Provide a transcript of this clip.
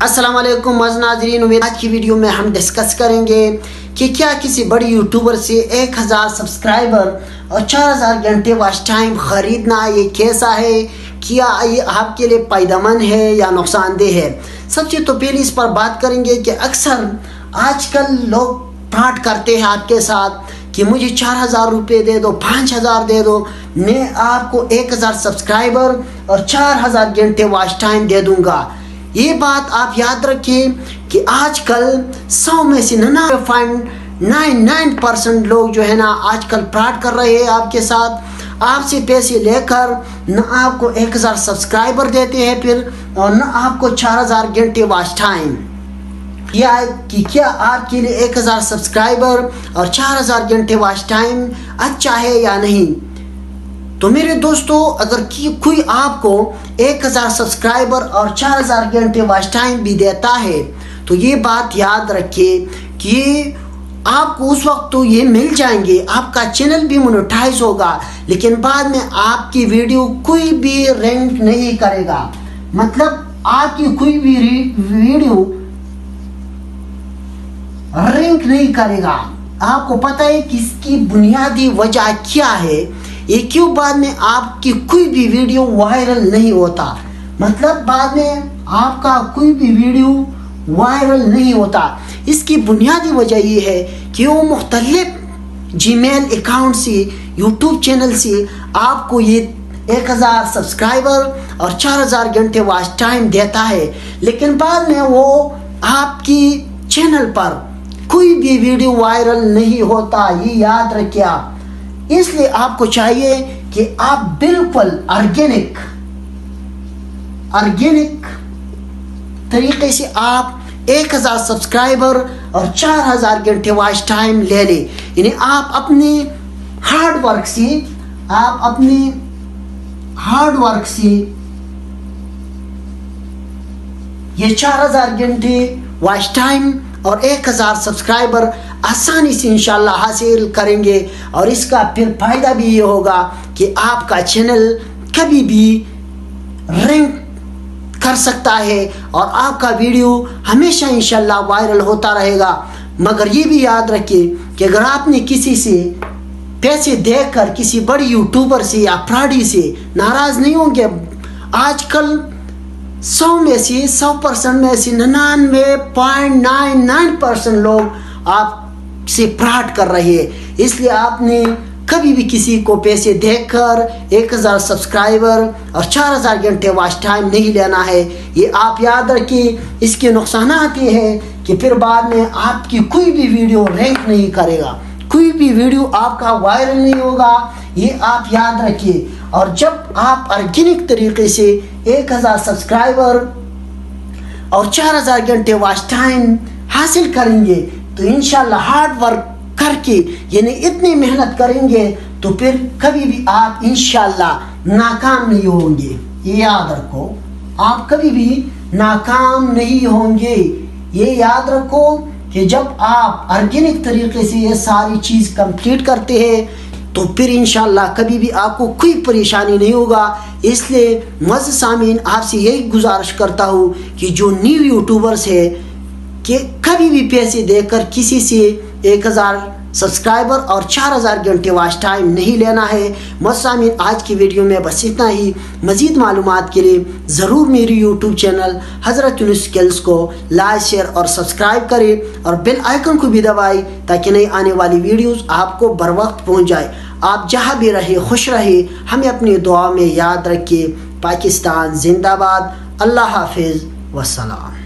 अस्सलाम वालेकुम नाज़रीन, आज की वीडियो में हम डिस्कस करेंगे कि क्या किसी बड़ी यूट्यूबर से 1000 सब्सक्राइबर और 4000 घंटे वॉच टाइम ख़रीदना ये कैसा है, क्या ये आपके लिए फ़ायदेमंद है या नुकसानदेह है। सबसे तो पहले इस पर बात करेंगे कि अक्सर आजकल लोग फ्रॉड करते हैं आपके साथ कि मुझे 4000 रुपये दे दो, 5000 दे दो, मैं आपको 1000 सब्सक्राइबर और 4000 घंटे वॉच टाइम दे दूँगा। ये बात आप याद रखिए कि आजकल 100 में से 99.99% लोग जो है ना आजकल फ्रॉड कर रहे हैं आपके साथ। आपसे पैसे लेकर न आपको 1000 सब्सक्राइबर देते हैं फिर, और न आपको 4000 घंटे वॉच टाइम। या कि क्या आपके लिए 1000 सब्सक्राइबर और 4000 घंटे वॉच टाइम अच्छा है या नहीं। तो मेरे दोस्तों, अगर कोई आपको 1000 सब्सक्राइबर और 4000 घंटे वॉच टाइम भी देता है तो ये बात याद रखिए कि आपको उस वक्त तो ये मिल जाएंगे, आपका चैनल भी मोनेटाइज होगा, लेकिन बाद में आपकी वीडियो कोई भी रैंक नहीं करेगा। मतलब आपकी कोई भी वीडियो रैंक नहीं करेगा। आपको पता है कि इसकी बुनियादी वजह क्या है, ये क्यों बाद में आपकी कोई भी वीडियो वायरल नहीं होता। मतलब बाद में आपका कोई भी वीडियो वायरल नहीं होता। इसकी बुनियादी वजह ये है कि वो मुख्तलिफ जीमेल अकाउंट से, यूट्यूब चैनल से आपको ये 1000 सब्सक्राइबर और 4000 घंटे वॉच टाइम देता है, लेकिन बाद में वो आपकी चैनल पर कोई भी वीडियो वायरल नहीं होता। ये याद रखिए आप। इसलिए आपको चाहिए कि आप बिल्कुल ऑर्गेनिक तरीके से आप 1000 सब्सक्राइबर और 4000 घंटे वॉच टाइम ले लें। यानी आप अपने हार्ड वर्क से ये 4000 घंटे वॉच टाइम और 1000 सब्सक्राइबर आसानी से इंशाल्लाह हासिल करेंगे। और इसका फिर फायदा भी ये होगा कि आपका चैनल कभी भी रैंक कर सकता है और आपका वीडियो हमेशा इंशाल्लाह वायरल होता रहेगा। मगर ये भी याद रखिए कि अगर आपने किसी से पैसे देकर किसी बड़ी यूट्यूबर से या फ्रॉडी से नाराज़ नहीं होंगे। आजकल 100% में से 99.99% लोग आपसे फ्रॉड कर रहे हैं। इसलिए आपने कभी भी किसी को पैसे देकर 1000 सब्सक्राइबर और 4000 घंटे वॉच टाइम नहीं लेना है। ये आप याद रखिए। इसके नुकसान ये हैं कि फिर बाद में आपकी कोई भी वीडियो रैंक नहीं करेगा, कोई भी वीडियो आपका वायरल नहीं होगा। ये आप याद रखिए। और जब आप ऑर्गेनिक तरीके से 1000 सब्सक्राइबर और 4000 घंटे वॉच टाइम हासिल करेंगे तो इंशाल्लाह हार्ड वर्क करके यानी इतनी मेहनत करेंगे तो फिर कभी भी आप इंशाल्लाह नाकाम नहीं होंगे। ये याद रखो, आप कभी भी नाकाम नहीं होंगे। ये याद रखो कि जब आप ऑर्गेनिक तरीके से ये सारी चीज़ कंप्लीट करते हैं तो फिर इंशाल्लाह कभी भी आपको कोई परेशानी नहीं होगा। इसलिए मुअज़्ज़िज़ सामीन, आपसे यही गुजारिश करता हूँ कि जो न्यू यूट्यूबर्स है कि कभी भी पैसे देकर किसी से 1000 सब्सक्राइबर और 4000 घंटे वॉच टाइम नहीं लेना है। मुअज़्ज़िज़ सामीन, आज की वीडियो में बस इतना ही। मज़ीद मालूमात के लिए ज़रूर मेरी यूट्यूब चैनल हज़रत यूनुस स्किल्स को लाइक, शेयर और सब्सक्राइब करें और बेल आइकन को भी दबाएं ताकि नई आने वाली वीडियोस आपको बर वक्त पहुँच जाए। आप जहाँ भी रहे खुश रहे, हमें अपनी दुआ में याद रखिए। पाकिस्तान जिंदाबाद। अल्लाह हाफिज़ वस्सलाम।